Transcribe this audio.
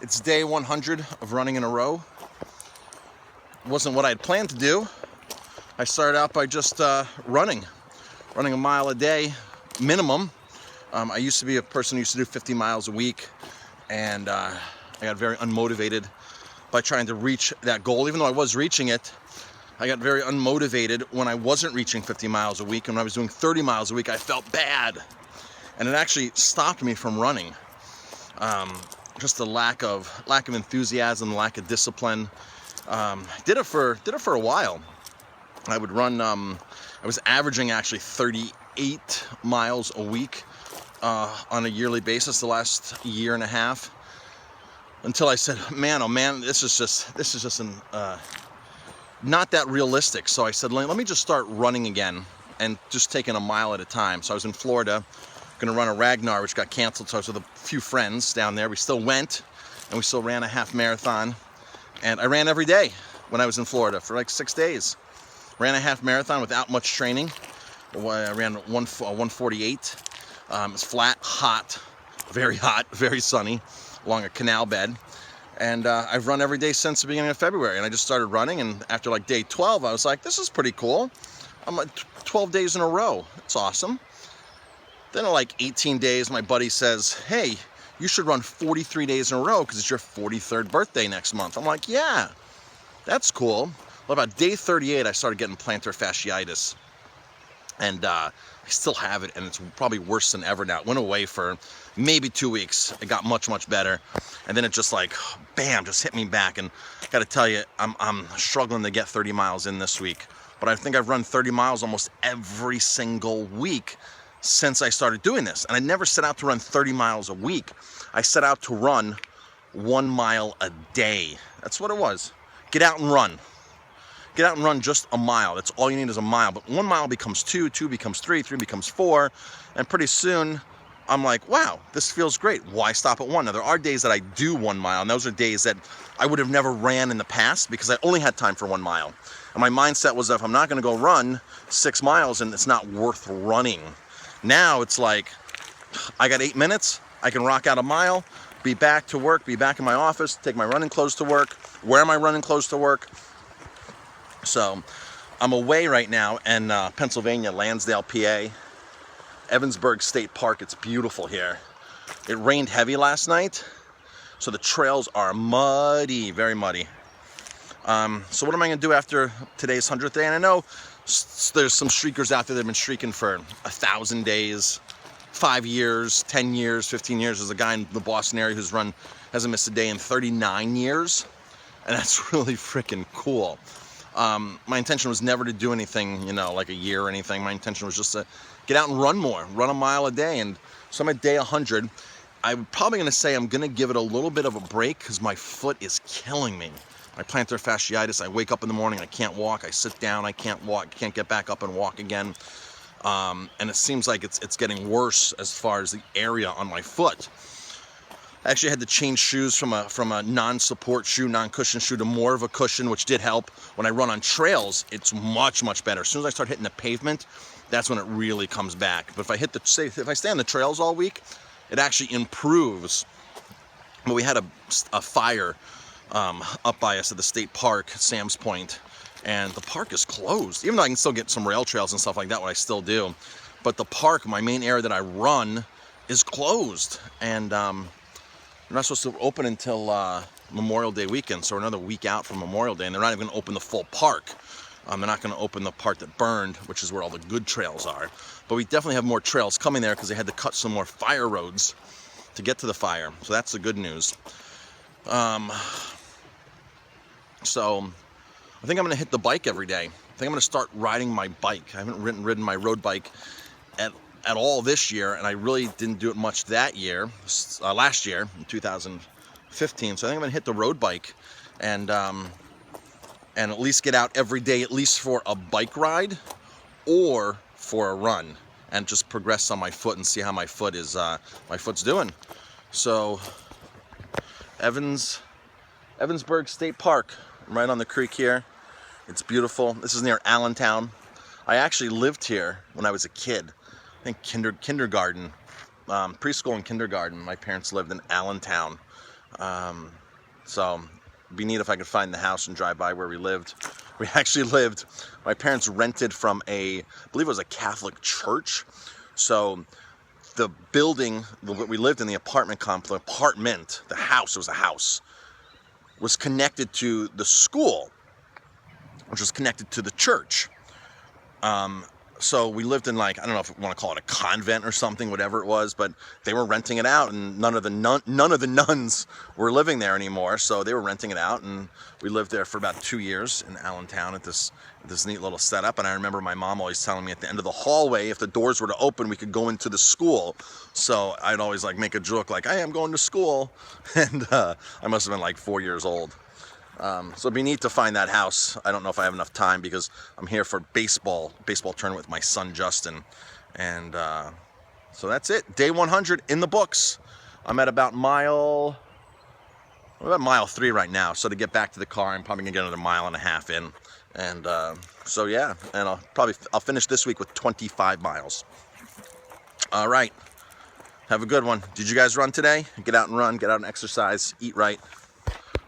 It's day 100 of running in a row. It wasn't what I had planned to do. I started out by just running a mile a day minimum. I used to be a person who used to do 50 miles a week, and I got very unmotivated by trying to reach that goal. Even though I was reaching it, I got very unmotivated when I wasn't reaching 50 miles a week, and when I was doing 30 miles a week, I felt bad. And it actually stopped me from running. Just the lack of enthusiasm, lack of discipline. Did it for a while. I would run. I was averaging actually 38 miles a week on a yearly basis the last year and a half. Until I said, man, oh man, this is just not that realistic. So I said, let me just start running again and just taking a mile at a time. So I was in Florida, going to run a Ragnar, which got canceled. So I was with a few friends down there. We still went, and we still ran a half marathon. And I ran every day when I was in Florida for like 6 days. Ran a half marathon without much training. I ran 148. It's flat, hot, very sunny, along a canal bed. And I've run every day since the beginning of February. And I just started running, and after like day 12, I was like, this is pretty cool. I'm like 12 days in a row. It's awesome. Then at like 18 days, my buddy says, hey, you should run 43 days in a row because it's your 43rd birthday next month. I'm like, yeah, that's cool. Well, about day 38, I started getting plantar fasciitis. And I still have it, and it's probably worse than ever now. It went away for maybe 2 weeks. It got much better. And then it just like, bam, just hit me back. And I got to tell you, I'm struggling to get 30 miles in this week. But I think I've run 30 miles almost every single week since I started doing this. And I never set out to run 30 miles a week. I set out to run 1 mile a day. That's what it was. Get out and run. Get out and run just a mile. That's all you need is a mile. But 1 mile becomes 2, 2 becomes 3, 3 becomes 4. And pretty soon, I'm like, wow, this feels great. Why stop at 1? Now, there are days that I do 1 mile, and those are days that I would have never ran in the past because I only had time for 1 mile. And my mindset was, if I'm not going to go run 6 miles, and it's not worth running. Now it's like, I got 8 minutes. I can rock out a mile, be back to work, be back in my office, take my running clothes to work, wear my running clothes to work. So I'm away right now in Pennsylvania, Lansdale, PA, Evansburgh State Park. It's beautiful here. It rained heavy last night, so the trails are muddy, very muddy. So what am I going to do after today's 100th day? And I know there's some streakers out there that have been streaking for 1,000 days, 5 years, 10 years, 15 years. There's a guy in the Boston area who's hasn't missed a day in 39 years, and that's really freaking cool. My intention was never to do anything, like a year or anything. My intention was just to get out and run more, run a mile a day. And so I'm at day 100. I'm probably going to say I'm going to give it a little bit of a break because my foot is killing me. My plantar fasciitis, I wake up in the morning, I can't walk, I sit down, I can't walk, can't get back up and walk again. And it seems like it's getting worse as far as the area on my foot. I actually had to change shoes from a non-support shoe, non-cushion shoe to more of a cushion, which did help. When I run on trails, it's much better. As soon as I start hitting the pavement, that's when it really comes back. But if I stay on the trails all week, it actually improves. But we had a fire up by us at the state park, Sam's Point, and the park is closed. Even though I can still get some rail trails and stuff like that, what I still do. But the park, my main area that I run, is closed. And we're not supposed to open until Memorial Day weekend, so we're another week out from Memorial Day, and they're not even going to open the full park. They're not going to open the part that burned, which is where all the good trails are. But we definitely have more trails coming there because they had to cut some more fire roads to get to the fire. So that's the good news. So I think I'm going to hit the bike every day. I think I'm going to start riding my bike. I haven't ridden my road bike at all this year, and I really didn't do it much that year, last year in 2015. So I think I'm gonna hit the road bike and at least get out every day, at least for a bike ride or for a run, and just progress on my foot and see how my foot's doing. So Evansburgh State Park, right on the creek here. It's beautiful. This is near Allentown. I actually lived here when I was a kid. I think kindergarten, preschool and kindergarten. My parents lived in Allentown. So it'd be neat if I could find the house and drive by where we lived. We actually lived, my parents rented from I believe it was a Catholic church. So the building, we lived in the apartment complex, the house, it was a house, was connected to the school, which was connected to the church. So we lived in, like, I don't know if you want to call it a convent or something, whatever it was, but they were renting it out, and none of the nuns were living there anymore, so they were renting it out, and we lived there for about 2 years in Allentown at this neat little setup. And I remember my mom always telling me at the end of the hallway, if the doors were to open, we could go into the school. So I'd always like make a joke like, "Hey, I'm going to school," and I must have been like 4 years old. So it'd be neat to find that house. I don't know if I have enough time because I'm here for baseball tournament with my son Justin, and so that's it. Day 100 in the books. I'm at about mile 3 right now. So to get back to the car, I'm probably gonna get another 1.5 miles in, and so yeah. And I'll finish this week with 25 miles. All right. Have a good one. Did you guys run today? Get out and run. Get out and exercise. Eat right.